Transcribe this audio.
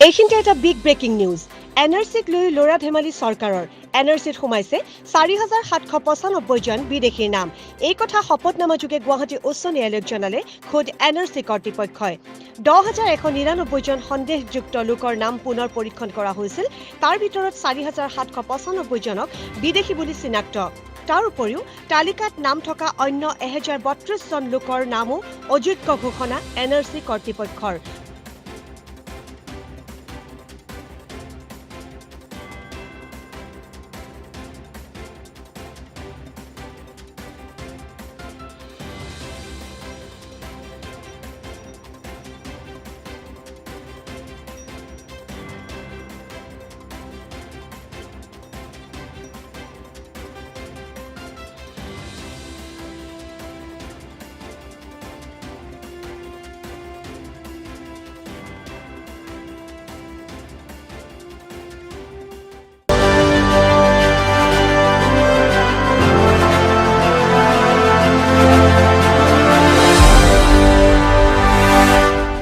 এইখিনিতে এটা big breaking news. NRCক লৈ লৰা ধেমালি চৰকাৰৰ। NRCত সোমাইছে ৪,৭৯৫ জন বিদেশীৰ নাম। এই কথা শপতনামা যোগে গুৱাহাটী উচ্চ ন্যায়ালয়ক জনালে খোদ NRC কৰ্তৃপক্ষই। 10,199 জন সন্দেহযুক্ত লোকৰ নাম পুনৰ পৰীক্ষণ কৰা হৈছিল। তাৰ ভিতৰত 4,795 জনক বিদেশী বুলি চিনাক্ত। তাৰ উপৰিও তালিকাত নাম থকা অন্য 1,032 জন লোকৰ নামো অযোগ্য ঘোষণা NRC কৰ্তৃপক্ষৰ।